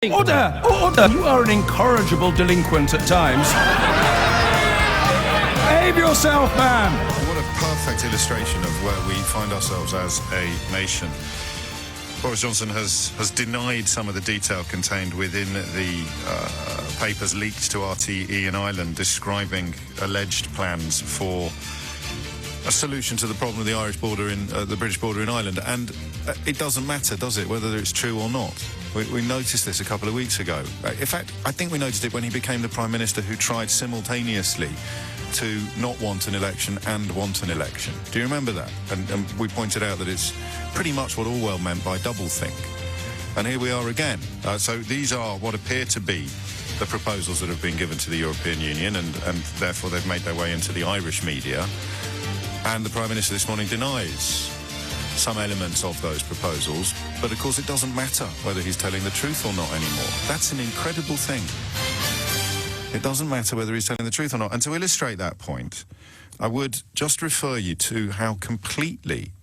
Order! Order! You are an incorrigible delinquent at times. Behave yourself, man! What a perfect illustration of where we find ourselves as a nation. Boris Johnson has denied some of the detail contained within the papers leaked to RTE in Ireland describing alleged plans for a solution to the problem of the Irish border in the British border in Ireland. And it doesn't matter, does it, whether it's true or not? We noticed this a couple of weeks ago. In fact, I think we noticed it when he became the Prime Minister who tried simultaneously to not want an election and want an election. Do you remember that? And we pointed out that it's pretty much what Orwell meant by doublethink. And here we are again. So these are what appear to be the proposals that have been given to the European Union, and therefore they've made their way into the Irish media. And the Prime Minister this morning denies some elements of those proposals, but of course it doesn't matter whether he's telling the truth or not anymore. That's an incredible thing. It doesn't matter whether he's telling the truth or not. And to illustrate that point, I would just refer you to how completely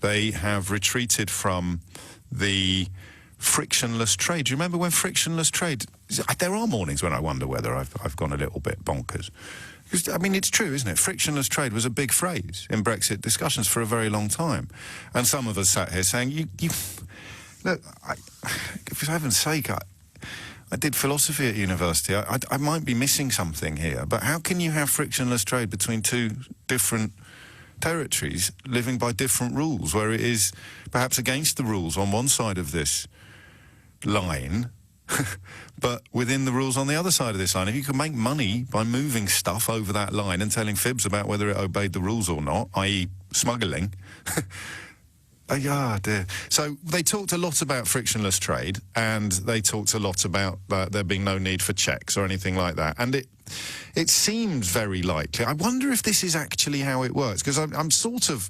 they have retreated from the frictionless trade. Do you remember when frictionless trade... There are mornings when I wonder whether I've gone a little bit bonkers. Because, I mean, it's true, isn't it? Frictionless trade was a big phrase in Brexit discussions for a very long time. And some of us sat here saying, look, for heaven's sake, I did philosophy at university. I might be missing something here, but how can you have frictionless trade between two different territories living by different rules, where it is perhaps against the rules on one side of this line, but within the rules on the other side of this line? If you could make money by moving stuff over that line and telling fibs about whether it obeyed the rules or not, i.e. smuggling... dear. So they talked a lot about frictionless trade, and they talked a lot about there being no need for checks or anything like that. And it seems very likely. I wonder if this is actually how it works, because I'm sort of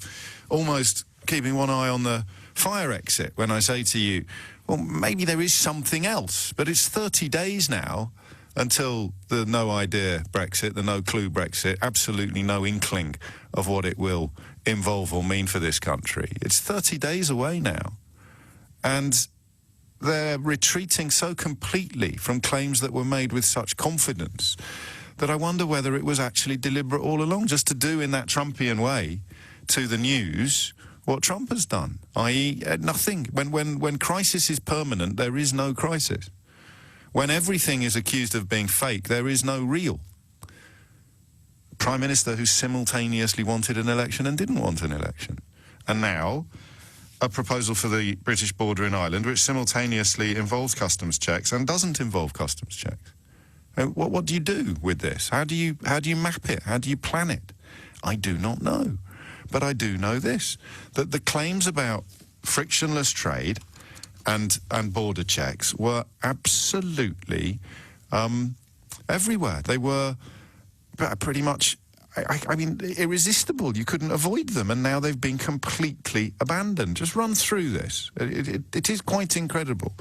almost keeping one eye on the fire exit when I say to you, well, maybe there is something else. But it's 30 days now until the no-idea Brexit, the no-clue Brexit, absolutely no inkling of what it will involve or mean for this country. It's 30 days away now. And they're retreating so completely from claims that were made with such confidence that I wonder whether it was actually deliberate all along, just to do in that Trumpian way to the news what Trump has done, i.e. nothing. When crisis is permanent, there is no crisis. When everything is accused of being fake, there is no real. Prime Minister who simultaneously wanted an election and didn't want an election. And now, a proposal for the British border in Ireland which simultaneously involves customs checks and doesn't involve customs checks. What do you do with this? How do you map it? How do you plan it? I do not know. But I do know this, that the claims about frictionless trade and border checks were absolutely everywhere. They were pretty much, I mean, irresistible. You couldn't avoid them, and now they've been completely abandoned. Just run through this. It is quite incredible.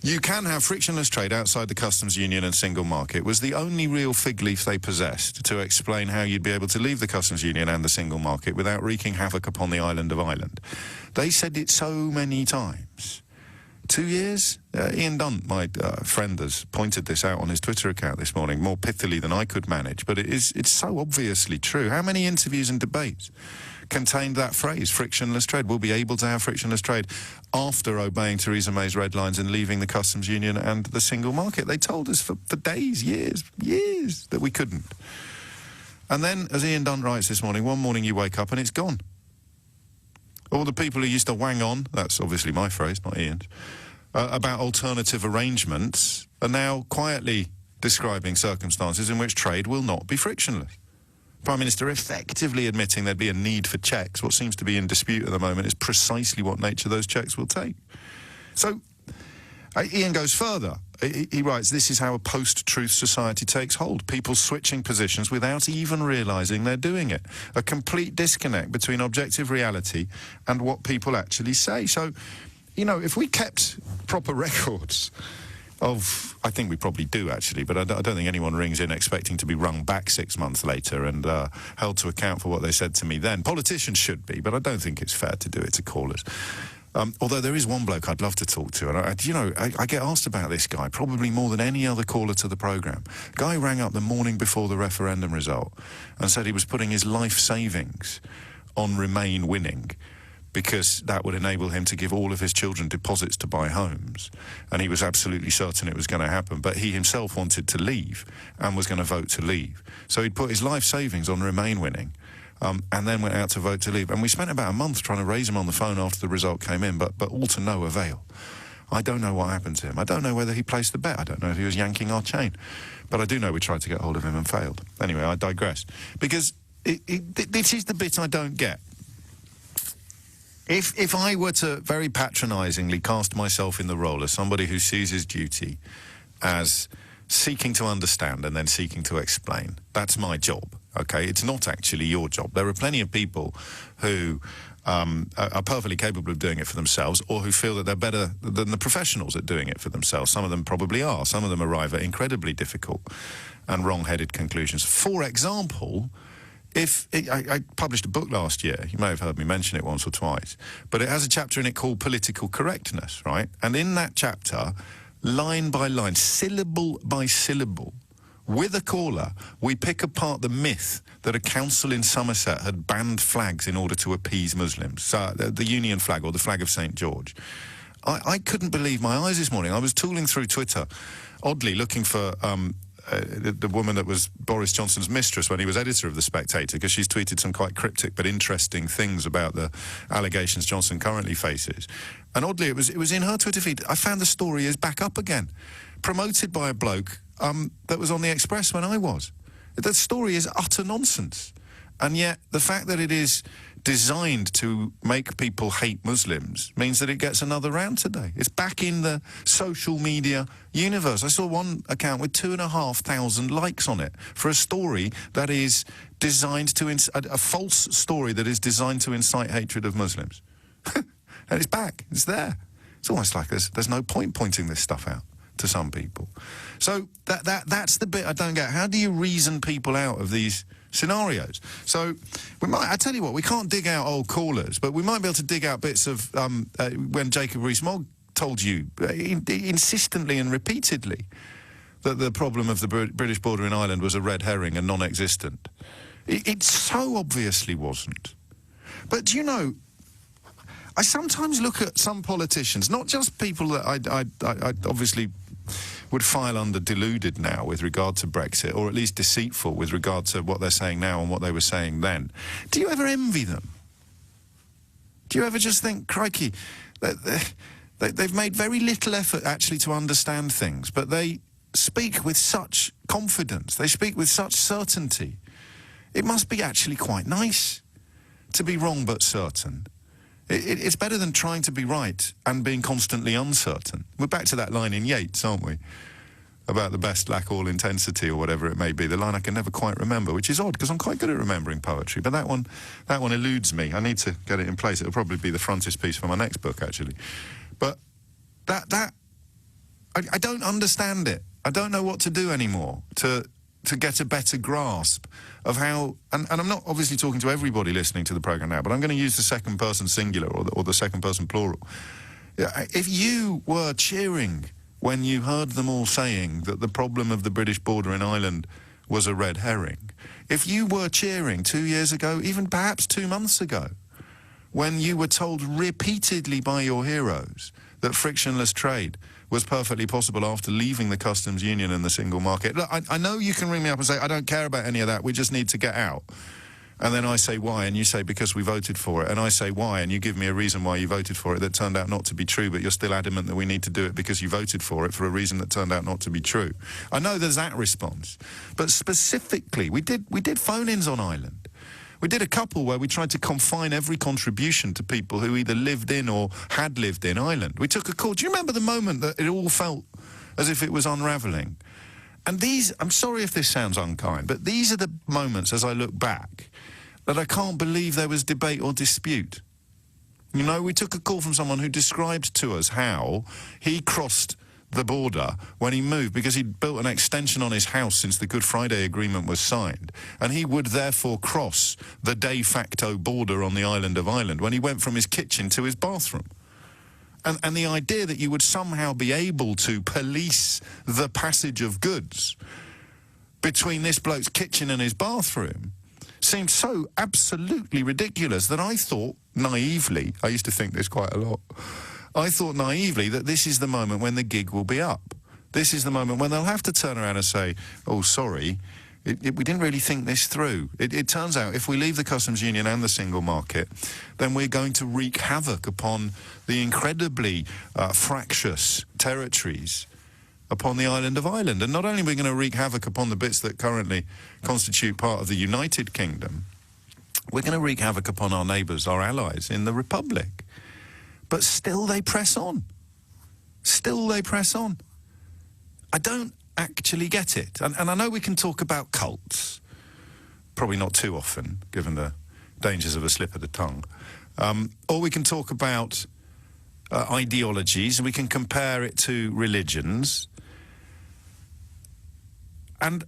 You can have frictionless trade outside the customs union and single market was the only real fig leaf they possessed to explain how you'd be able to leave the customs union and the single market without wreaking havoc upon the island of Ireland. They said it so many times. 2 years? Ian Dunt, my friend, has pointed this out on his Twitter account this morning, more pithily than I could manage, but it's so obviously true. How many interviews and debates contained that phrase, frictionless trade? We'll be able to have frictionless trade after obeying Theresa May's red lines and leaving the customs union and the single market. They told us for days, years, that we couldn't. And then, as Ian Dunt writes this morning, one morning you wake up and it's gone. All the people who used to wang on, that's obviously my phrase, not Ian's, about alternative arrangements are now quietly describing circumstances in which trade will not be frictionless. Prime Minister effectively admitting there'd be a need for checks. What seems to be in dispute at the moment is precisely what nature those checks will take. So, Ian goes further. He writes, this is how a post-truth society takes hold. People switching positions without even realising they're doing it. A complete disconnect between objective reality and what people actually say. So, you know, if we kept proper records of, I think we probably do actually, but I don't think anyone rings in expecting to be rung back 6 months later and held to account for what they said to me then. Politicians should be, but I don't think it's fair to do it to callers. Although there is one bloke I'd love to talk to, and I get asked about this guy probably more than any other caller to the programme. Guy rang up the morning before the referendum result and said he was putting his life savings on Remain winning because that would enable him to give all of his children deposits to buy homes, and he was absolutely certain it was going to happen, but he himself wanted to leave and was going to vote to leave. So he'd put his life savings on Remain winning, and then went out to vote to leave. And we spent about a month trying to raise him on the phone after the result came in, but all to no avail. I don't know what happened to him. I don't know whether he placed the bet. I don't know if he was yanking our chain. But I do know we tried to get hold of him and failed. Anyway, I digress. Because this is the bit I don't get. If I were to very patronisingly cast myself in the role as somebody who sees his duty as seeking to understand and then seeking to explain, that's my job, okay? It's not actually your job. There are plenty of people who are perfectly capable of doing it for themselves, or who feel that they're better than the professionals at doing it for themselves. Some of them probably are. Some of them arrive at incredibly difficult and wrong-headed conclusions. For example, I published a book last year. You may have heard me mention it once or twice. But it has a chapter in it called Political Correctness, right? And in that chapter, line by line, syllable by syllable, with a caller, we pick apart the myth that a council in Somerset had banned flags in order to appease Muslims, the Union flag or the flag of St. George. I couldn't believe my eyes this morning. I was tooling through Twitter, oddly looking for the woman that was Boris Johnson's mistress when he was editor of The Spectator, because she's tweeted some quite cryptic but interesting things about the allegations Johnson currently faces. And oddly, it was in her Twitter feed. I found the story is back up again, promoted by a bloke that was on the Express when I was. The story is utter nonsense. And yet, the fact that it is designed to make people hate Muslims means that it gets another round today. It's back in the social media universe. I saw one account with 2,500 likes on it for a story that is designed to... a false story that is designed to incite hatred of Muslims. And it's back. It's there. It's almost like there's no point pointing this stuff out to some people. So that's the bit I don't get. How do you reason people out of these scenarios? So I tell you what, we can't dig out old callers, but we might be able to dig out bits of when Jacob Rees-Mogg told you insistently and repeatedly that the problem of the British border in Ireland was a red herring and non-existent. It so obviously wasn't. But do you know, I sometimes look at some politicians, not just people that I obviously would file under deluded now with regard to Brexit, or at least deceitful with regard to what they're saying now and what they were saying then. Do you ever envy them? Do you ever just think, crikey, they've made very little effort actually to understand things, but they speak with such confidence, they speak with such certainty. It must be actually quite nice to be wrong but certain. It's better than trying to be right and being constantly uncertain. We're back to that line in Yeats, aren't we? About the best lack all intensity, or whatever it may be. The line I can never quite remember, which is odd because I'm quite good at remembering poetry. But that one eludes me. I need to get it in place. It'll probably be the frontispiece for my next book, actually. But I don't understand it. I don't know what to do anymore to get a better grasp of how, and I'm not obviously talking to everybody listening to the programme now, but I'm going to use the second person singular or the second person plural. If you were cheering when you heard them all saying that the problem of the British border in Ireland was a red herring, if you were cheering 2 years ago, even perhaps 2 months ago, when you were told repeatedly by your heroes that frictionless trade was perfectly possible after leaving the customs union and the single market. Look, I know you can ring me up and say, I don't care about any of that, we just need to get out. And then I say, why? And you say, because we voted for it. And I say, why? And you give me a reason why you voted for it that turned out not to be true, but you're still adamant that we need to do it because you voted for it for a reason that turned out not to be true. I know there's that response. But specifically, we did phone-ins on Ireland. We did a couple where we tried to confine every contribution to people who either lived in or had lived in Ireland. We took a call. Do you remember the moment that it all felt as if it was unravelling? And these, I'm sorry if this sounds unkind, but these are the moments, as I look back, that I can't believe there was debate or dispute. You know, we took a call from someone who described to us how he crossed the border when he moved because he'd built an extension on his house since the Good Friday Agreement was signed, and he would therefore cross the de facto border on the island of Ireland when he went from his kitchen to his bathroom. And the idea that you would somehow be able to police the passage of goods between this bloke's kitchen and his bathroom seemed so absolutely ridiculous that I thought naively, I used to think this quite a lot, I thought naively that this is the moment when the gig will be up. This is the moment when they'll have to turn around and say, oh, sorry, we didn't really think this through. It turns out if we leave the customs union and the single market, then we're going to wreak havoc upon the incredibly fractious territories upon the island of Ireland. And not only are we going to wreak havoc upon the bits that currently constitute part of the United Kingdom, we're going to wreak havoc upon our neighbours, our allies in the Republic. But still they press on. Still they press on. I don't actually get it. And I know we can talk about cults, probably not too often, given the dangers of a slip of the tongue. Or we can talk about ideologies, and we can compare it to religions. And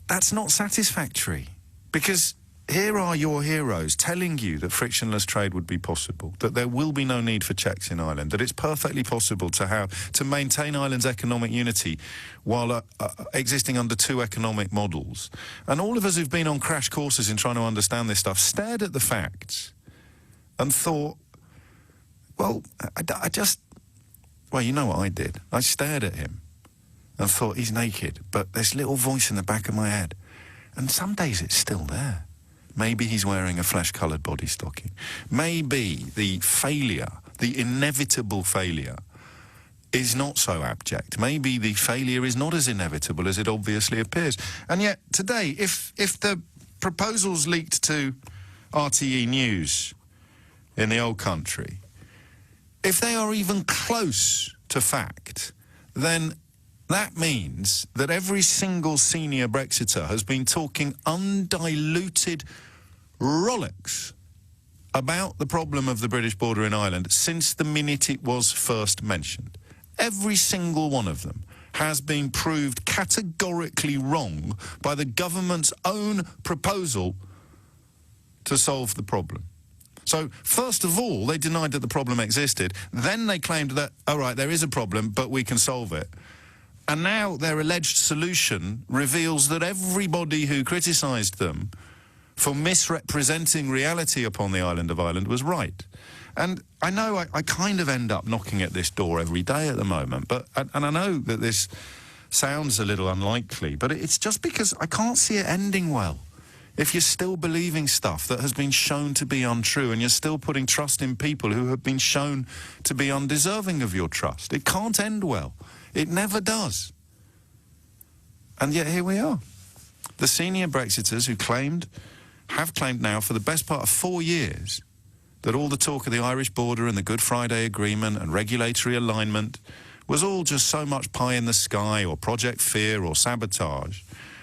that's not satisfactory, because here are your heroes telling you that frictionless trade would be possible, that there will be no need for checks in Ireland, that it's perfectly possible to maintain Ireland's economic unity while existing under two economic models. And all of us who've been on crash courses in trying to understand this stuff stared at the facts and thought, well, well, you know what I did? I stared at him and thought, he's naked, but this little voice in the back of my head, and some days it's still there. Maybe he's wearing a flesh-coloured body stocking. Maybe the failure, the inevitable failure, is not so abject. Maybe the failure is not as inevitable as it obviously appears. And yet, today, if the proposals leaked to RTE News in the old country, if they are even close to fact, then that means that every single senior Brexiter has been talking undiluted rollicks about the problem of the British border in Ireland since the minute it was first mentioned. Every single one of them has been proved categorically wrong by the government's own proposal to solve the problem. So, first of all, they denied that the problem existed. Then they claimed that, all right, there is a problem, but we can solve it. And now their alleged solution reveals that everybody who criticised them for misrepresenting reality upon the island of Ireland was right. And I know I kind of end up knocking at this door every day at the moment, and I know that this sounds a little unlikely, but it's just because I can't see it ending well. If you're still believing stuff that has been shown to be untrue, and you're still putting trust in people who have been shown to be undeserving of your trust, it can't end well. It never does. And yet here we are. The senior Brexiters who have claimed now for the best part of 4 years that all the talk of the Irish border and the Good Friday Agreement and regulatory alignment was all just so much pie in the sky or Project Fear or sabotage.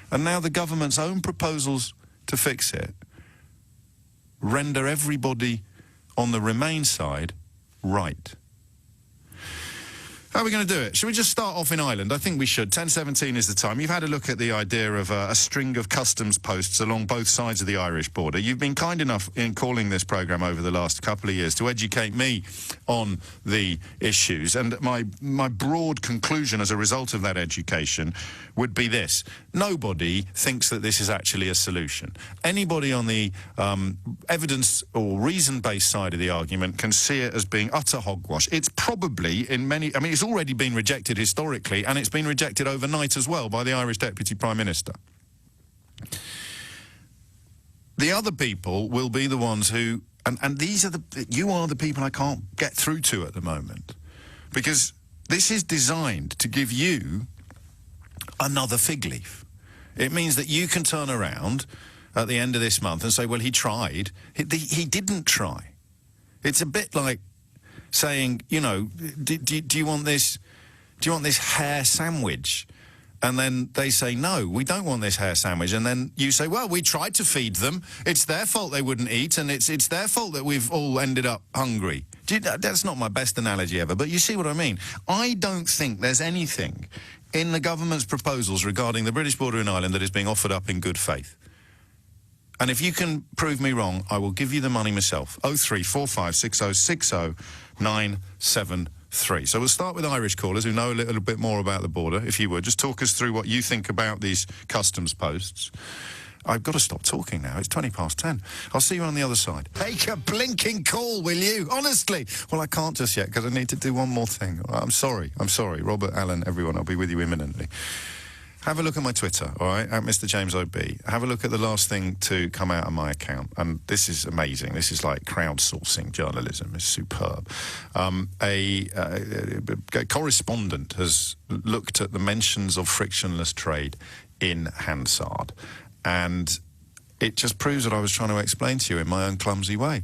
And now the government's own proposals to fix it render everybody on the Remain side right. How are we going to do it? Should we just start off in Ireland? I think we should. 10:17 is the time. You've had a look at the idea of a string of customs posts along both sides of the Irish border. You've been kind enough in calling this programme over the last couple of years to educate me on the issues. And my broad conclusion as a result of that education would be this. Nobody thinks that this is actually a solution. Anybody on the evidence or reason-based side of the argument can see it as being utter hogwash. It's probably in many... I mean, it's already been rejected historically, and it's been rejected overnight as well by the Irish Deputy Prime Minister. The other people will be the ones who... And these are you are the people I can't get through to at the moment. Because this is designed to give you another fig leaf. It means that you can turn around at the end of this month and say, well, he tried. He didn't try. It's a bit like saying, you know, do you want this hare sandwich? And then they say, no, we don't want this hare sandwich. And then you say, well, we tried to feed them. It's their fault they wouldn't eat, and it's their fault that we've all ended up hungry. That's not my best analogy ever, but you see what I mean. I don't think there's anything in the government's proposals regarding the British border in Ireland that is being offered up in good faith. And if you can prove me wrong, I will give you the money myself. 03456060973. 3. So we'll start with Irish callers who know a little bit more about the border. If you would, just talk us through what you think about these customs posts. I've got to stop talking now. It's 10:20. I'll see you on the other side. Take a blinking call, will you? Honestly. Well, I can't just yet because I need to do one more thing. I'm sorry. Robert, Alan, everyone, I'll be with you imminently. Have a look at my Twitter, all right, at Mr. James OB. Have a look at the last thing to come out of my account. And this is amazing. This is like crowdsourcing journalism. It's superb. A correspondent has looked at the mentions of frictionless trade in Hansard. And it just proves what I was trying to explain to you in my own clumsy way.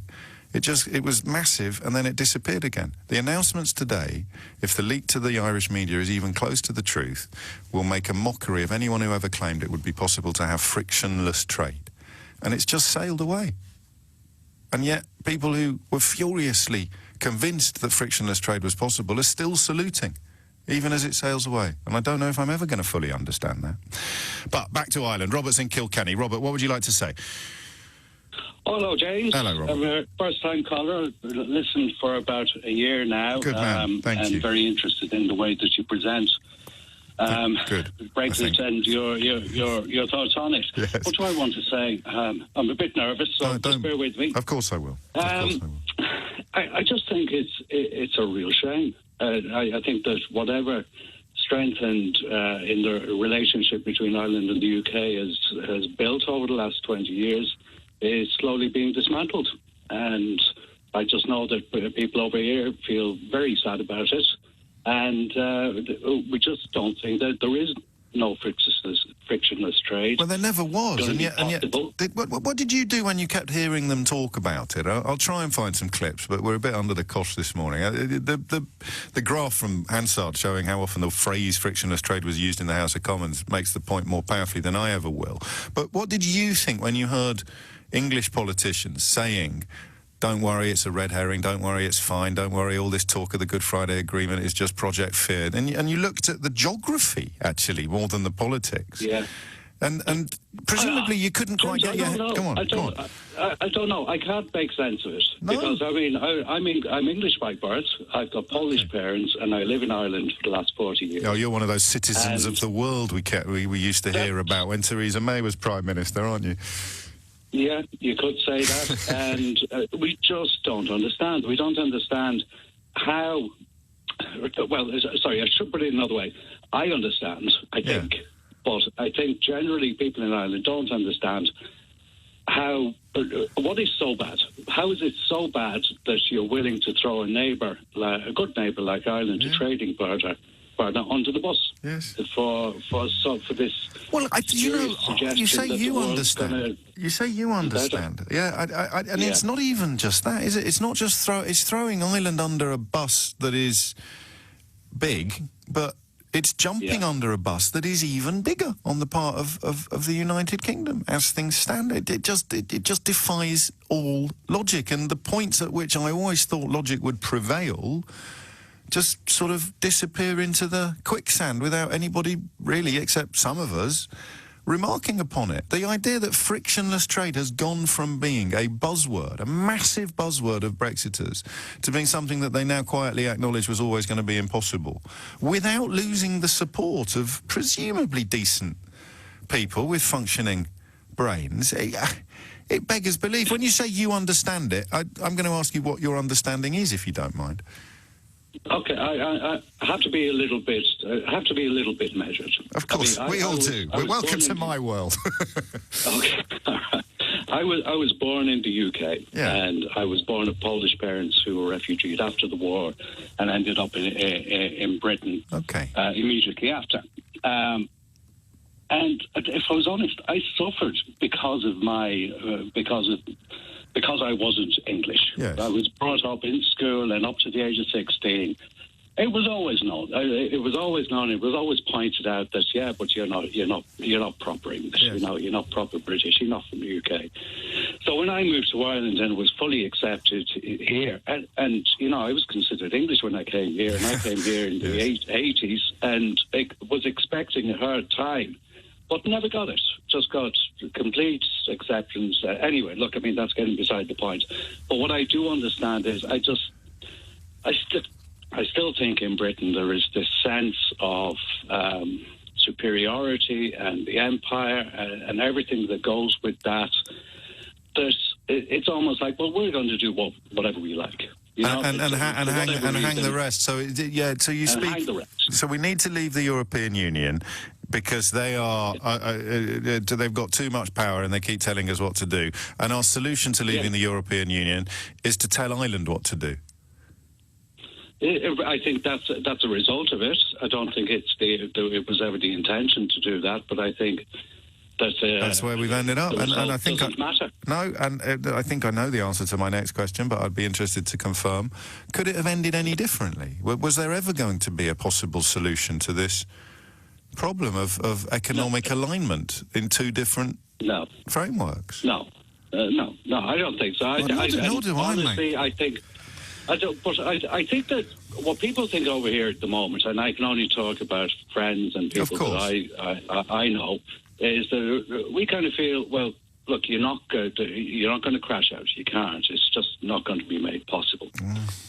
It was massive, and then it disappeared again. The announcements today, if the leak to the Irish media is even close to the truth, will make a mockery of anyone who ever claimed it would be possible to have frictionless trade. And it's just sailed away. And yet, people who were furiously convinced that frictionless trade was possible are still saluting, even as it sails away. And I don't know if I'm ever going to fully understand that. But back to Ireland. Robert's in Kilkenny. Robert, what would you like to say? Hello, James. Hello, Robert. I'm a first-time caller. Listened for about a year now. Good man. Thank you. I'm very interested in the way that you present good. Brexit and your thoughts on it. Yes. What do I want to say? I'm a bit nervous, so just bear with me. Of course I will. I just think it's a real shame. I think that whatever strengthened in the relationship between Ireland and the UK has built over the last 20 years is slowly being dismantled. And I just know that people over here feel very sad about it. And we just don't think that there is no frictionless trade. Well, there never was. And yet what did you do when you kept hearing them talk about it? I'll try and find some clips, but we're a bit under the cosh this morning. The graph from Hansard showing how often the phrase frictionless trade was used in the House of Commons makes the point more powerfully than I ever will. But what did you think when you heard English politicians saying, don't worry, it's a red herring, don't worry, it's fine, don't worry, all this talk of the Good Friday Agreement is just Project Fear? And you looked at the geography, actually, more than the politics. Yeah. And presumably you couldn't quite get your head... Go on. I don't know. I can't make sense of it. No. Because, I'm English by birth. I've got Polish parents, and I live in Ireland for the last 40 years. Oh, you're one of those citizens of the world we used to hear about when Theresa May was Prime Minister, aren't you? Yeah, you could say that. And we just don't understand. We don't understand how... Well, sorry, I should put it another way. I understand, I think. But I think generally people in Ireland don't understand how... what is so bad? How is it so bad that you're willing to throw a good neighbour like Ireland, a trading partner under the bus? Yes. For this... Well, you say you understand. You say you understand. Yeah, and it's not even just that, is it? It's not just it's throwing Ireland under a bus that is big, but it's jumping under a bus that is even bigger on the part of the United Kingdom as things stand. It just defies all logic, and the points at which I always thought logic would prevail just sort of disappear into the quicksand without anybody really, except some of us, remarking upon it. The idea that frictionless trade has gone from being a buzzword, a massive buzzword of Brexiters, to being something that they now quietly acknowledge was always going to be impossible, without losing the support of presumably decent people with functioning brains. It beggars belief. When you say you understand it, I'm going to ask you what your understanding is, if you don't mind. Okay, I have to be a little bit. Measured. Of course, we all do. We're welcome to my world. Okay, I was born in the UK, and I was born of Polish parents who were refugees after the war, and ended up in Britain. Okay. Immediately after. And if I was honest, I suffered because I wasn't English. Yes. I was brought up in school, and up to the age of 16, it was always known. It was always pointed out that but you're not proper English. Yes. You're not proper British. You're not from the UK. So when I moved to Ireland and was fully accepted here, and I was considered English when I came here, and I came here in the 80s, and I was expecting a hard time. But never got it. Just got complete acceptance. Anyway, look, that's getting beside the point. But what I do understand is I I still think in Britain there is this sense of superiority and the empire and everything that goes with that. It's almost like, well, we're going to do whatever we like. You know, and hang the rest. So so you speak. Hang the rest. So we need to leave the European Union because they are they've got too much power and they keep telling us what to do. And our solution to leaving the European Union is to tell Ireland what to do. I think that's a result of it. I don't think it was ever the intention to do that, but I think that's where we've ended up, and I think doesn't matter. No, and I think I know the answer to my next question, but I'd be interested to confirm. Could it have ended any differently? Was there ever going to be a possible solution to this problem of economic alignment in two different frameworks? No, I don't think so. Nor do I, honestly, mate. I think. I think that what people think over here at the moment, and I can only talk about friends and people that I know, is that we kind of feel, well, look, you're not going to crash out. You can't. It's just not going to be made possible,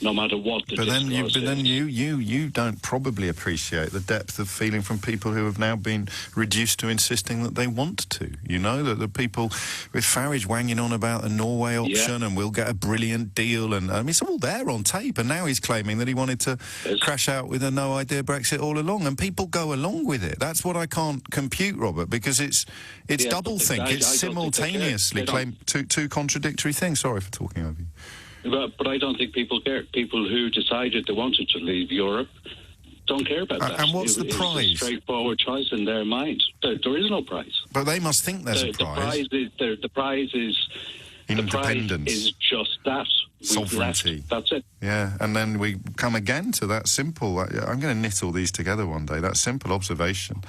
no matter what the discourse is. Then you don't probably appreciate the depth of feeling from people who have now been reduced to insisting that they want to. You know, that the people with Farage wanging on about the Norway option and we'll get a brilliant deal, and I mean, it's all there on tape. And now he's claiming that he wanted to crash out with a no-idea Brexit all along, and people go along with it. That's what I can't compute, Robert, because it's doublethink. It's simultaneously claim two contradictory things. Sorry for talking over you. But I don't think people care. People who decided they wanted to leave Europe don't care about that. And what's the prize? It's a straightforward choice in their mind. There is no prize. But they must think there's a prize. The prize is independence. The prize is just that. Sovereignty. That's it. Yeah, and then we come again to that simple... I'm going to knit all these together one day. That simple observation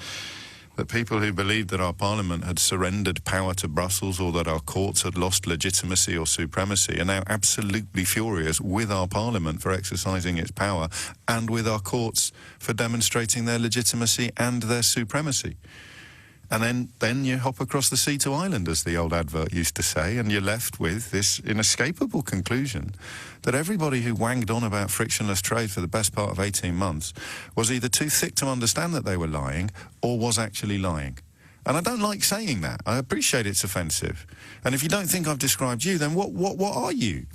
that people who believed that our parliament had surrendered power to Brussels or that our courts had lost legitimacy or supremacy are now absolutely furious with our parliament for exercising its power and with our courts for demonstrating their legitimacy and their supremacy. And then you hop across the sea to Ireland, as the old advert used to say, and you're left with this inescapable conclusion that everybody who wanged on about frictionless trade for the best part of 18 months was either too thick to understand that they were lying or was actually lying. And I don't like saying that. I appreciate it's offensive. And if you don't think I've described you, then what are you?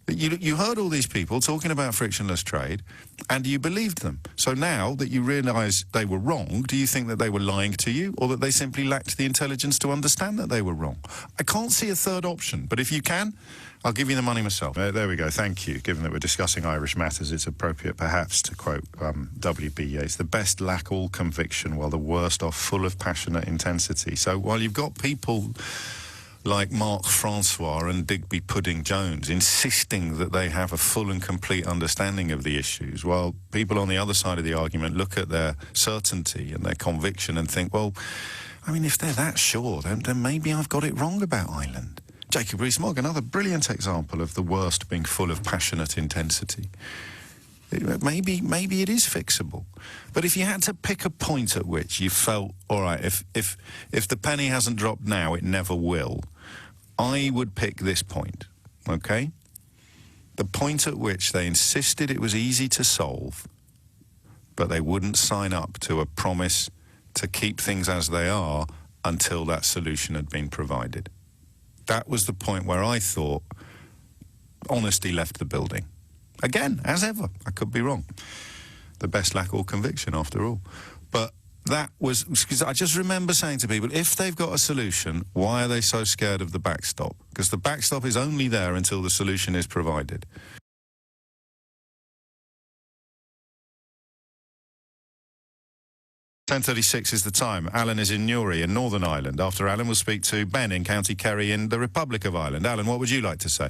You heard all these people talking about frictionless trade, and you believed them. So now that you realise they were wrong, do you think that they were lying to you, or that they simply lacked the intelligence to understand that they were wrong? I can't see a third option, but if you can, I'll give you the money myself. There we go, thank you. Given that we're discussing Irish matters, it's appropriate perhaps to quote W.B. Yeats, the best lack all conviction while the worst are full of passionate intensity. So while you've got people like Mark Francois and Digby Pudding Jones insisting that they have a full and complete understanding of the issues, while people on the other side of the argument look at their certainty and their conviction and think, well, I mean, if they're that sure, then maybe I've got it wrong about Ireland. Jacob Rees-Mogg, another brilliant example of the worst being full of passionate intensity. Maybe it is fixable. But if you had to pick a point at which you felt, all right, if the penny hasn't dropped now, it never will, I would pick this point, okay? The point at which they insisted it was easy to solve, but they wouldn't sign up to a promise to keep things as they are until that solution had been provided. That was the point where I thought honesty left the building. Again, as ever, I could be wrong. The best lack all conviction, after all. But that was, because I just remember saying to people, if they've got a solution, why are they so scared of the backstop? Because the backstop is only there until the solution is provided. .36 is the time. Alan is in Newry in Northern Ireland. After Alan, we'll speak to Ben in County Kerry in the Republic of Ireland. Alan, what would you like to say?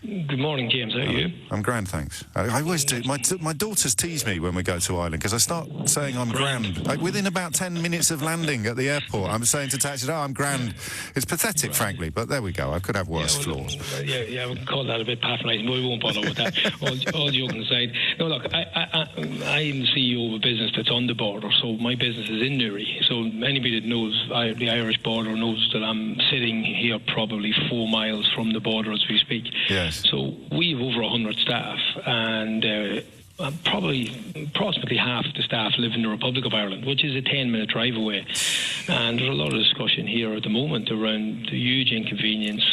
Good morning, James. How are you? I'm grand, thanks. I always do. My daughters tease me when we go to Ireland because I start saying I'm grand. Within about 10 minutes of landing at the airport, I'm saying to taxis, "Oh, I'm grand." It's pathetic, frankly, but there we go. I could have worse flaws. Yeah, we can call that a bit patronising, but we won't bother with that. all joking aside. No, look, I am the CEO of a business that's on the border, so my business is in Newry. So anybody that knows the Irish border knows that I'm sitting here probably 4 miles from the border as we speak. Yes. So we have over 100 staff, and probably approximately half of the staff live in the Republic of Ireland, which is a 10-minute drive away. And there's a lot of discussion here at the moment around the huge inconvenience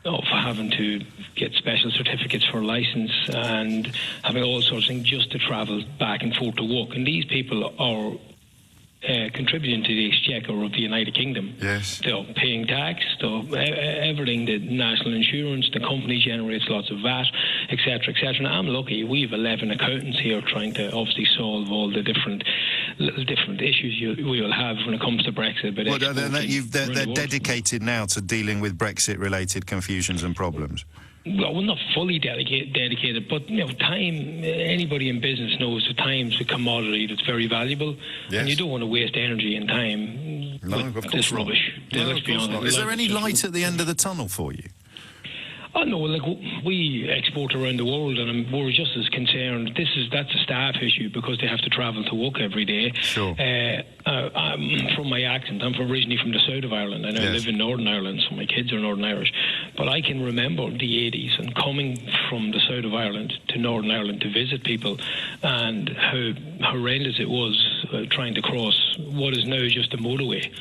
of having to get special certificates for license and having all sorts of things just to travel back and forth to work. And these people are contributing to the exchequer of the United Kingdom. Yes. They're paying tax, everything, the national insurance, the company generates lots of VAT, etc., etc. And I'm lucky, we have 11 accountants here trying to obviously solve all the different issues we will have when it comes to Brexit. But they're dedicated now to dealing with Brexit-related confusions and problems. Well, we're not fully dedicated, but time. Anybody in business knows that time's a commodity that's very valuable, and you don't want to waste energy and time with this rubbish. Let's be honest. Is there any light at the end of the tunnel for you? Oh no, like we export around the world, and we're just as concerned. That's a staff issue because they have to travel to work every day. Sure. From my accent, I'm originally from the south of Ireland, and I live in Northern Ireland, so my kids are Northern Irish. But I can remember the 80s and coming from the south of Ireland to Northern Ireland to visit people, and how horrendous it was trying to cross what is now just a motorway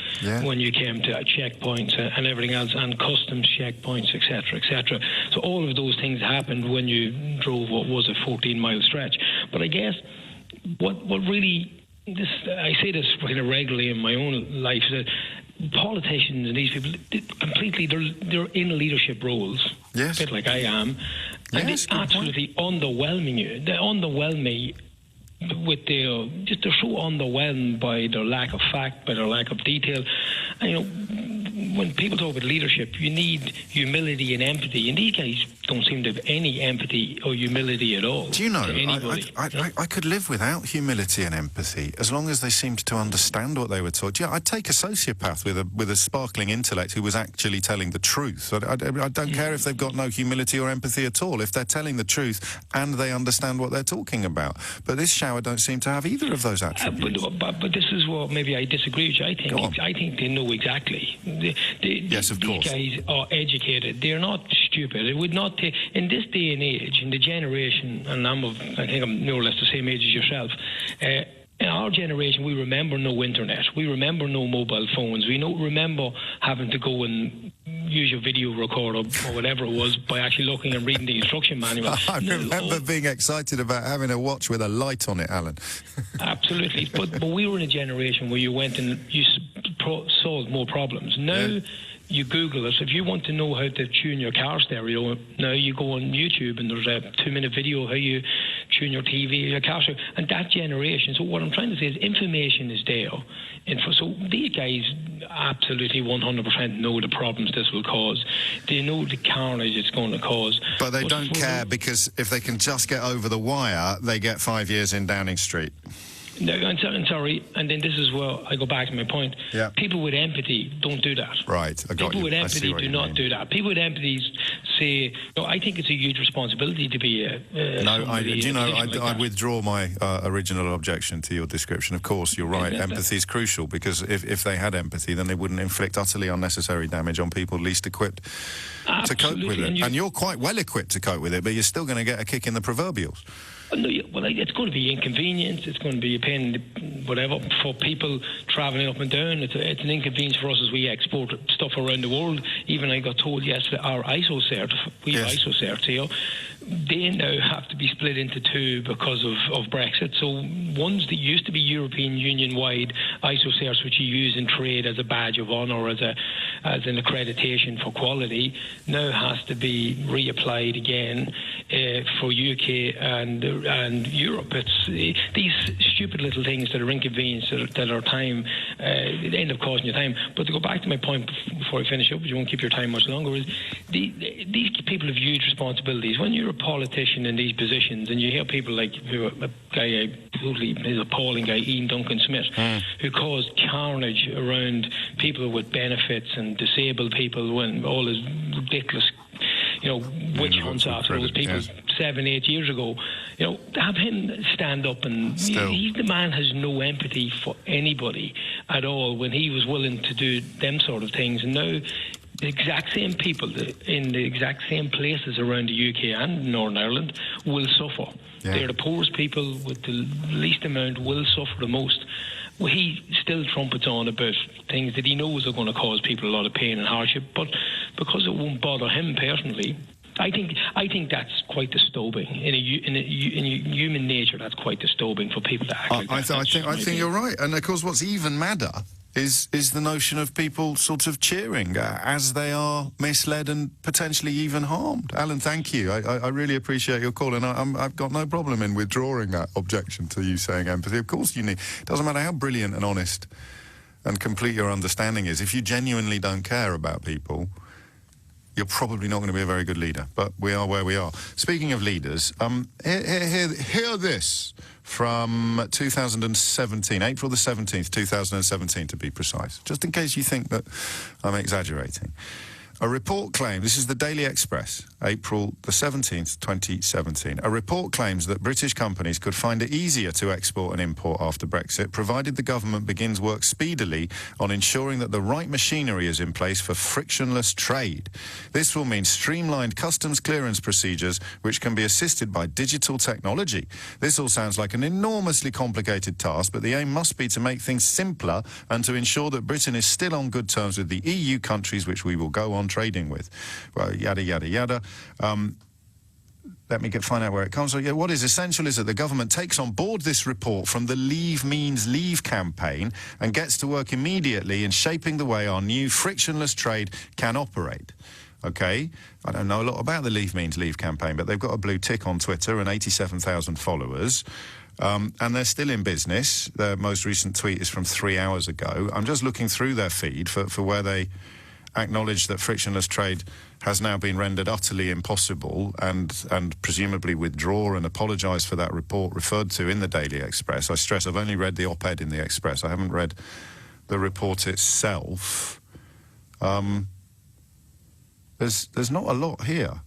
when you came to checkpoints and everything else, and customs checkpoints, etc., etc. So all of those things happened when you drove what was a 14-mile stretch. But I guess what really, I say this kind of regularly in my own life, that politicians and these people, they're in leadership roles, a bit like I am, and they absolutely underwhelming you. They underwhelm me with they're so underwhelmed by their lack of fact, by their lack of detail. And, when people talk about leadership, you need humility and empathy, and these guys don't seem to have any empathy or humility at all. Do you know, I could live without humility and empathy as long as they seemed to understand what they were taught. Yeah, I'd take a sociopath with a sparkling intellect who was actually telling the truth. I don't care if they've got no humility or empathy at all, if they're telling the truth and they understand what they're talking about. But this shower don't seem to have either of those attributes. But this is what maybe I disagree with you. I think they know exactly. Yes, of course. These guys are educated. They're not stupid. It would not take, in this day and age, in the generation, and I think I'm more or less the same age as yourself. In our generation, we remember no internet. We remember no mobile phones. We don't remember having to go and use your video recorder or whatever it was by actually looking and reading the instruction manual. I remember being excited about having a watch with a light on it, Alan. Absolutely. But we were in a generation where you went and you solved more problems. Now you Google it. If you want to know how to tune your car stereo, now you go on YouTube and there's a 2-minute video how you tune your TV, your car stereo. And that generation, so what I'm trying to say is information is there. And so these guys absolutely 100% know the problems this will cause. They know the carnage it's going to cause. But they don't care, because if they can just get over the wire, they get 5 years in Downing Street. No, I'm sorry, and then this is where I go back to my point. Yeah. People with empathy don't do that. Right, I got you. People with empathy do not do that. People with empathy say, no, I think it's a huge responsibility to be I withdraw my original objection to your description. Of course, you're right. Empathy is crucial, because if they had empathy, then they wouldn't inflict utterly unnecessary damage on people least equipped to cope with it. And you're quite well equipped to cope with it, but you're still going to get a kick in the proverbials. No, well, it's going to be inconvenience. It's going to be a pain, whatever, for people travelling up and down. It's an inconvenience for us as we export stuff around the world. Even I got told yesterday, our ISO cert, ISO certs here, they now have to be split into two because of Brexit. So ones that used to be European Union-wide ISO certs, which you use in trade as a badge of honour, as an accreditation for quality, now has to be reapplied again for UK and Europe. It's these stupid little things that are inconvenience, that are time, they end up causing you time. But to go back to my point before I finish up, because you won't keep your time much longer, is these people have huge responsibilities. When you're a politician in these positions, and you hear people like a guy, he's a appalling guy, Ian Duncan Smith, who caused carnage around people with benefits and disabled people, when all his ridiculous witch hunts after those people 7-8 years ago. Have him stand up and the man has no empathy for anybody at all when he was willing to do them sort of things. And now the exact same people in the exact same places around the UK and Northern Ireland will suffer. Yeah. They're the poorest people with the least amount will suffer the most. Well, he still trumpets on about things that he knows are going to cause people a lot of pain and hardship, but because it won't bother him personally, I think that's quite disturbing. In human nature, that's quite disturbing for people to act like that. I think you're right. And of course, what's even madder is the notion of people sort of cheering as they are misled and potentially even harmed. Alan, thank you. I really appreciate your call, and I've got no problem in withdrawing that objection to you saying empathy. Of course you need. It doesn't matter how brilliant and honest and complete your understanding is. If you genuinely don't care about people, you're probably not going to be a very good leader. But we are where we are. Speaking of leaders, hear this from 2017, April the 17th, 2017 to be precise, just in case you think that I'm exaggerating. A report claims, this is the Daily Express, April the 17th, 2017. A report claims that British companies could find it easier to export and import after Brexit, provided the government begins work speedily on ensuring that the right machinery is in place for frictionless trade. This will mean streamlined customs clearance procedures, which can be assisted by digital technology. This all sounds like an enormously complicated task, but the aim must be to make things simpler and to ensure that Britain is still on good terms with the EU countries which we will go on trading with. Well, yada, yada, yada. Let me find out where it comes from. Yeah, what is essential is that the government takes on board this report from the Leave Means Leave campaign and gets to work immediately in shaping the way our new frictionless trade can operate. OK? I don't know a lot about the Leave Means Leave campaign, but they've got a blue tick on Twitter and 87,000 followers. And they're still in business. Their most recent tweet is from 3 hours ago. I'm just looking through their feed for where they acknowledge that frictionless trade has now been rendered utterly impossible and presumably withdraw and apologise for that report referred to in the Daily Express. I stress I've only read the op-ed in the Express. I haven't read the report itself. There's not a lot here,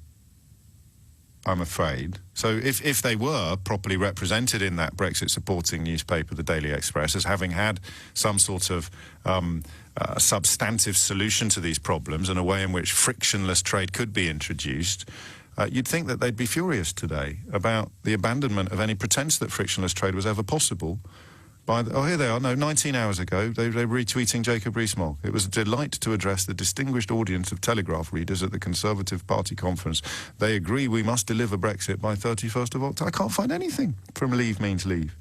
I'm afraid. So if they were properly represented in that Brexit-supporting newspaper, the Daily Express, as having had some sort of substantive solution to these problems and a way in which frictionless trade could be introduced, you'd think that they'd be furious today about the abandonment of any pretense that frictionless trade was ever possible. Here they are. No, 19 hours ago, they were retweeting Jacob Rees-Mogg. It was a delight to address the distinguished audience of Telegraph readers at the Conservative Party conference. They agree we must deliver Brexit by 31st of October. I can't find anything from Leave Means Leave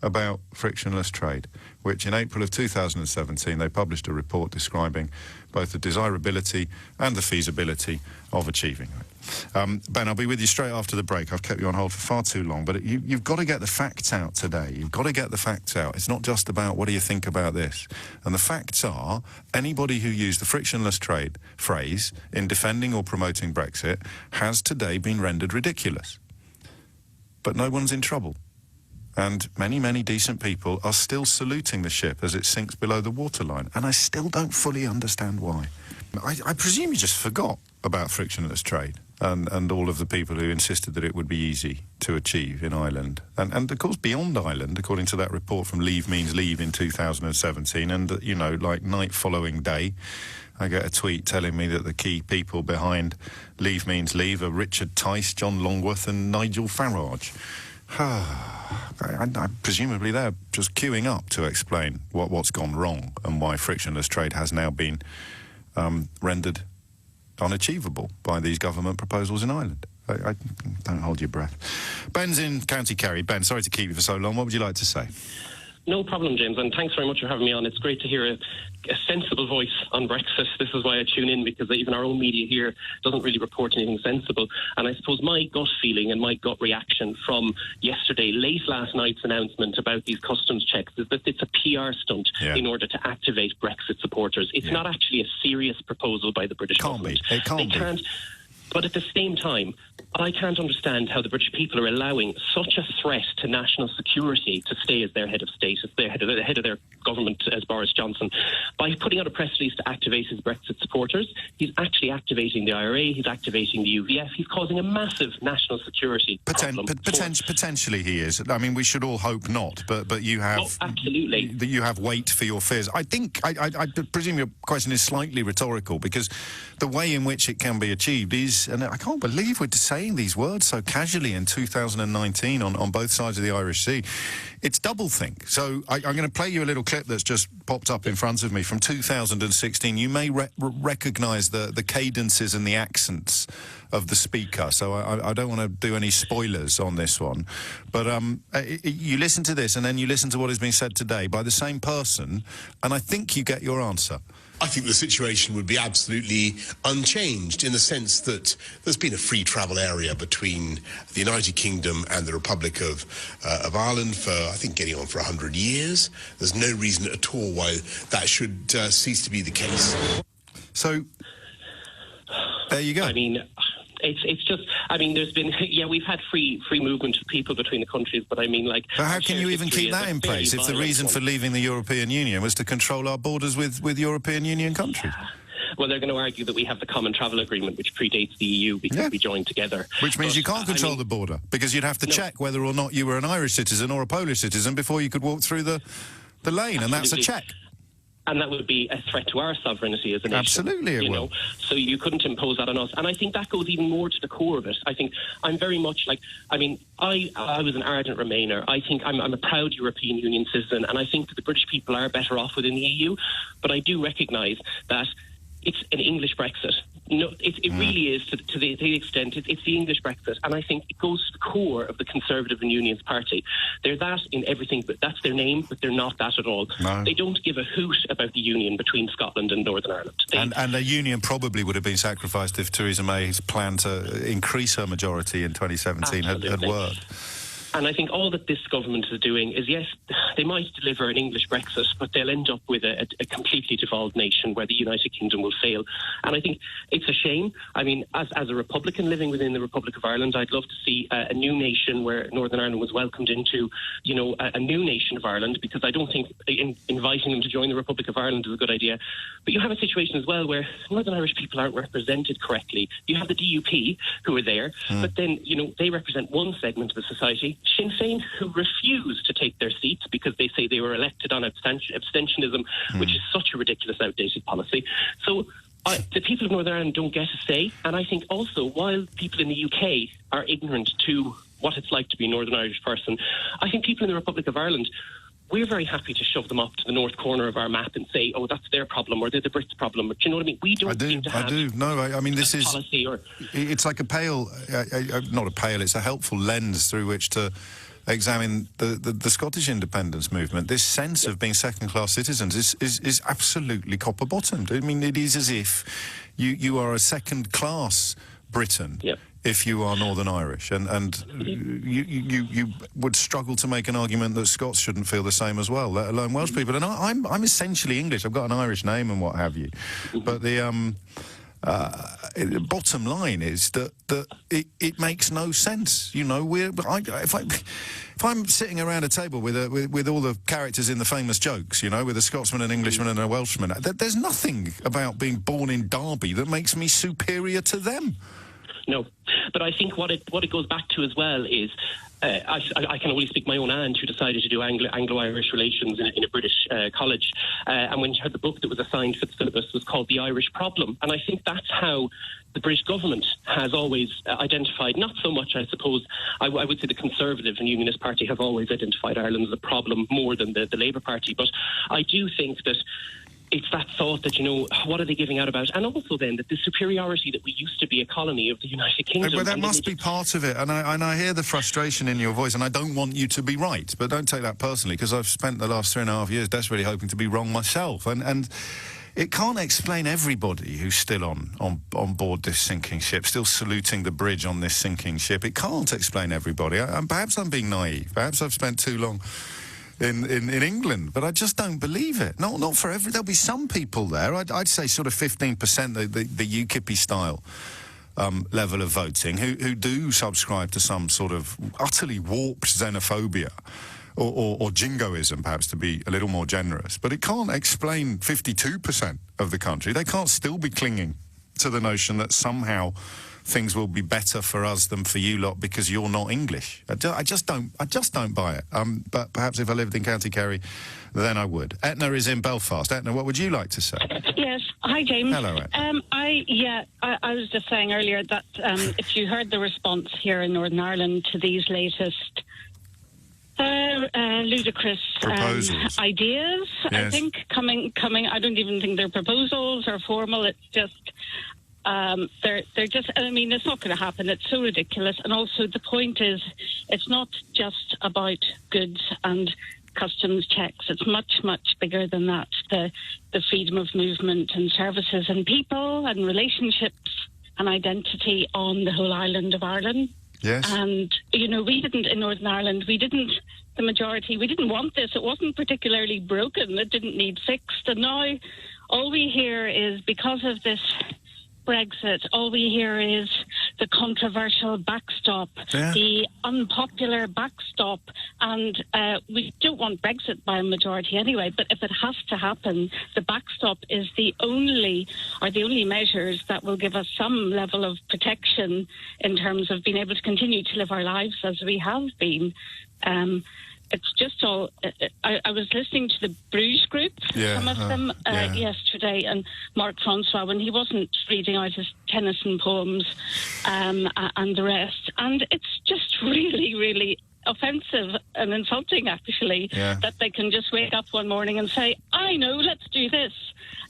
about frictionless trade, which in April of 2017 they published a report describing both the desirability and the feasibility of achieving it. Ben, I'll be with you straight after the break. I've kept you on hold for far too long, but you've got to get the facts out today. You've got to get the facts out. It's not just about what do you think about this. And the facts are, anybody who used the frictionless trade phrase in defending or promoting Brexit has today been rendered ridiculous. But no one's in trouble. And many, many decent people are still saluting the ship as it sinks below the waterline. And I still don't fully understand why. I presume you just forgot about frictionless trade and all of the people who insisted that it would be easy to achieve in Ireland. And of course, beyond Ireland, according to that report from Leave Means Leave in 2017, and, you know, like night following day, I get a tweet telling me that the key people behind Leave Means Leave are Richard Tice, John Longworth and Nigel Farage. Presumably they're just queuing up to explain what's gone wrong and why frictionless trade has now been rendered unachievable by these government proposals in Ireland. I don't hold your breath. Ben's in County Kerry. Ben, sorry to keep you for so long. What would you like to say? No problem, James, and thanks very much for having me on. It's great to hear a sensible voice on Brexit. This is why I tune in, because even our own media here doesn't really report anything sensible. And I suppose my gut feeling and my gut reaction from yesterday, late last night's announcement about these customs checks, is that it's a PR stunt in order to activate Brexit supporters. It's not actually a serious proposal by the British government. It can't be. But at the same time, I can't understand how the British people are allowing such a threat to national security to stay as their head of state, as their head of their government, as Boris Johnson. By putting out a press release to activate his Brexit supporters, he's actually activating the IRA, he's activating the UVF, he's causing a massive national security problem. Potentially he is. I mean, we should all hope not, but you have... Oh, absolutely. You have weight for your fears. I think, I presume your question is slightly rhetorical, because the way in which it can be achieved is, and I can't believe we're saying these words so casually in 2019 on both sides of the Irish Sea, it's doublethink. So I'm going to play you a little clip that's just popped up in front of me from 2016. You may recognise the cadences and the accents of the speaker, so I don't want to do any spoilers on this one. But you listen to this, and then you listen to what is being said today by the same person, and I think you get your answer. I think the situation would be absolutely unchanged in the sense that there's been a free travel area between the United Kingdom and the Republic of Ireland for, I think, getting on for 100 years. There's no reason at all why that should cease to be the case. So, there you go. I mean... It's just, I mean, there's been, we've had free movement of people between the countries, but I mean, like... But how can you even keep that in place if the reason for leaving the European Union was to control our borders with European Union countries? Well, they're going to argue that we have the Common Travel Agreement, which predates the EU because we joined together. Which means you can't control the border, because you'd have to check whether or not you were an Irish citizen or a Polish citizen before you could walk through the lane, and that's a check. And that would be a threat to our sovereignty as a nation. Absolutely it will. So you couldn't impose that on us. And I think that goes even more to the core of it. I think I'm very much like, I mean, I was an ardent Remainer. I think I'm a proud European Union citizen, and I think that the British people are better off within the EU. But I do recognise that it's an English Brexit. No, it really is to the extent it's the English Brexit, and I think it goes to the core of the Conservative and Unionist Party. They're that in everything, but that's their name, but they're not that at all. No. They don't give a hoot about the union between Scotland and Northern Ireland. And the union probably would have been sacrificed if Theresa May's plan to increase her majority in 2017 had worked. And I think all that this government is doing is, yes, they might deliver an English Brexit, but they'll end up with a completely devolved nation where the United Kingdom will fail. And I think it's a shame. I mean, as a Republican living within the Republic of Ireland, I'd love to see a new nation where Northern Ireland was welcomed into, a new nation of Ireland, because I don't think inviting them to join the Republic of Ireland is a good idea. But you have a situation as well where Northern Irish people aren't represented correctly. You have the DUP who are there, but then, they represent one segment of the society. Sinn Féin, who refuse to take their seats because they say they were elected on abstentionism, which is such a ridiculous, outdated policy. So the people of Northern Ireland don't get a say. And I think also, while people in the UK are ignorant to what it's like to be a Northern Irish person, I think people in the Republic of Ireland, we're very happy to shove them up to the north corner of our map and say, oh, that's their problem, or they're the Brits' problem. But do you know what I mean? We don't seem to have I do. No, I mean, this is... policy or... It's like a pale... not a pale, it's a helpful lens through which to examine the Scottish independence movement. This sense of being second-class citizens is absolutely copper-bottomed. I mean, it is as if you are a second-class Briton. Yep. If you are Northern Irish, and you would struggle to make an argument that Scots shouldn't feel the same as well, let alone Welsh people. And I'm essentially English. I've got an Irish name and what have you. But the bottom line is that it makes no sense. If I'm sitting around a table with all the characters in the famous jokes, with a Scotsman, an Englishman, and a Welshman, there's nothing about being born in Derby that makes me superior to them. No, but I think what it goes back to as well is I can only speak my own aunt, who decided to do Anglo-Irish relations in a British college, and when she had the book that was assigned for the syllabus was called The Irish Problem, and I think that's how the British government has always identified, not so much, I suppose, I would say the Conservative and Unionist Party have always identified Ireland as a problem more than the Labour Party, but I do think that it's that thought that, what are they giving out about? And also then that the superiority that we used to be a colony of the United Kingdom. But that must be part of it. And I hear the frustration in your voice, and I don't want you to be right. But don't take that personally, because I've spent the last 3.5 years desperately hoping to be wrong myself. And it can't explain everybody who's still on board this sinking ship, still saluting the bridge on this sinking ship. It can't explain everybody. Perhaps I'm being naive. Perhaps I've spent too long in England, but I just don't believe it. Not for every... There'll be some people there. I'd say sort of 15%, the UKIP style level of voting, who do subscribe to some sort of utterly warped xenophobia, or jingoism, perhaps, to be a little more generous. But it can't explain 52% of the country. They can't still be clinging to the notion that somehow things will be better for us than for you lot because you're not English. I just don't buy it. But perhaps if I lived in County Kerry, then I would. Etna is in Belfast. Etna, what would you like to say? Yes. Hi, James. Hello, Etna. I was just saying earlier that if you heard the response here in Northern Ireland to these latest ludicrous ideas, yes. I think, coming. I don't even think they're proposals or formal. It's just... they're just, I mean, it's not going to happen. It's so ridiculous. And also the point is, it's not just about goods and customs checks. It's much, much bigger than that. The freedom of movement and services and people and relationships and identity on the whole island of Ireland. Yes. And, you know, we didn't, in Northern Ireland, the majority, we didn't want this. It wasn't particularly broken. It didn't need fixed. And now all we hear is, because of this Brexit, all we hear is the controversial backstop, the unpopular backstop, and we don't want Brexit by a majority anyway, but if it has to happen, the backstop is the only measures that will give us some level of protection in terms of being able to continue to live our lives as we have been. It's just all... I was listening to the Bruges group, some of them, yesterday, and Mark Francois, when he wasn't reading out his Tennyson poems and the rest. And it's just really, really offensive and insulting, actually, that they can just wake up one morning and say, I know, let's do this.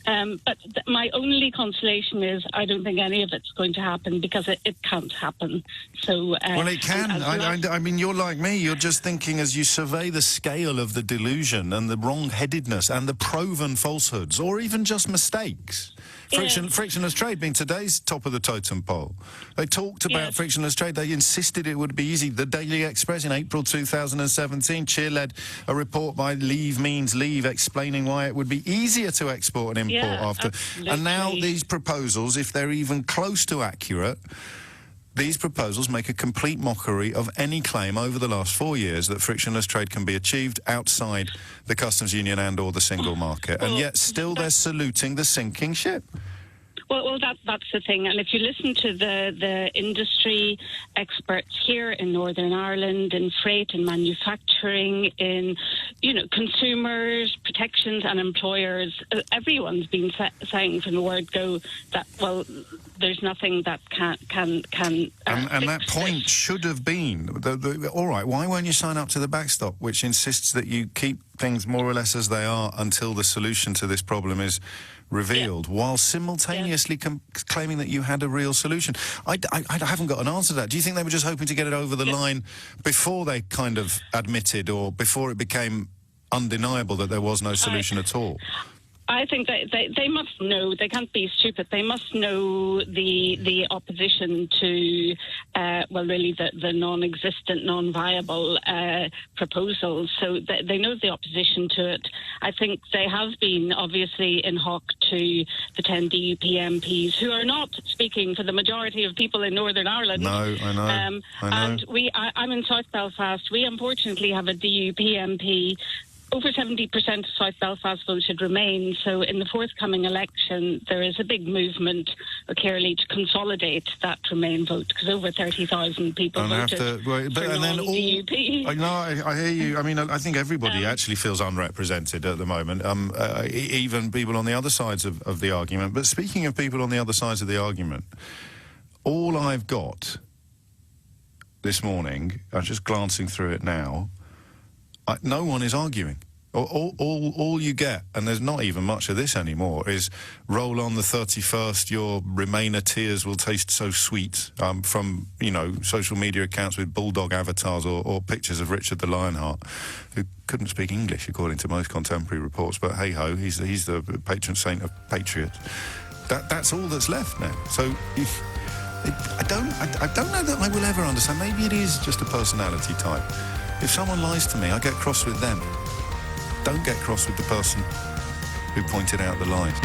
But my only consolation is I don't think any of it's going to happen, because it can't happen. So well, it can. I mean, you're like me. You're just thinking, as you survey the scale of the delusion and the wrong-headedness and the proven falsehoods, or even just mistakes. Frictionless trade being today's top of the totem pole. They talked about frictionless trade. They insisted it would be easy. The Daily Express in April 2017 cheerled a report by Leave Means Leave explaining why it would be easier to export and import after. Absolutely. And now these proposals, if they're even close to accurate, these proposals make a complete mockery of any claim over the last 4 years that frictionless trade can be achieved outside the customs union and or the single market. And yet still they're saluting the sinking ship. Well, that's the thing. And if you listen to the industry experts here in Northern Ireland, in freight and manufacturing, in, you know, consumers, protections and employers, everyone's been saying from the word go that, well, there's nothing that can and that point should have been, all right, why won't you sign up to the backstop, which insists that you keep things more or less as they are until the solution to this problem is revealed, while simultaneously claiming that you had a real solution? I haven't got an answer to that. Do you think they were just hoping to get it over the line before they kind of admitted, or before it became undeniable that there was no solution at all? I think they must know. They can't be stupid. They must know the opposition to, really the non-existent, non-viable proposals. So they know the opposition to it. I think they have been obviously in hock to the 10 DUP MPs, who are not speaking for the majority of people in Northern Ireland. No, I know. And I'm in South Belfast. We unfortunately have a DUP MP. Over 70% of South Belfast voted Remain, so in the forthcoming election there is a big movement, clearly, to consolidate that Remain vote, because over 30,000 people voted for non-DUP. I hear you. I mean, I think everybody actually feels unrepresented at the moment, even people on the other sides of the argument. But speaking of people on the other sides of the argument, all I've got this morning, I'm just glancing through it now, no one is arguing. All you get, and there's not even much of this anymore, is roll on the 31st, your Remainer tears will taste so sweet, from, you know, social media accounts with bulldog avatars or pictures of Richard the Lionheart, who couldn't speak English according to most contemporary reports, but hey-ho, he's the patron saint of patriots. That's all that's left now. So I don't know that I will ever understand. Maybe it is just a personality type. If someone lies to me, I get cross with them. Don't get cross with the person who pointed out the lies.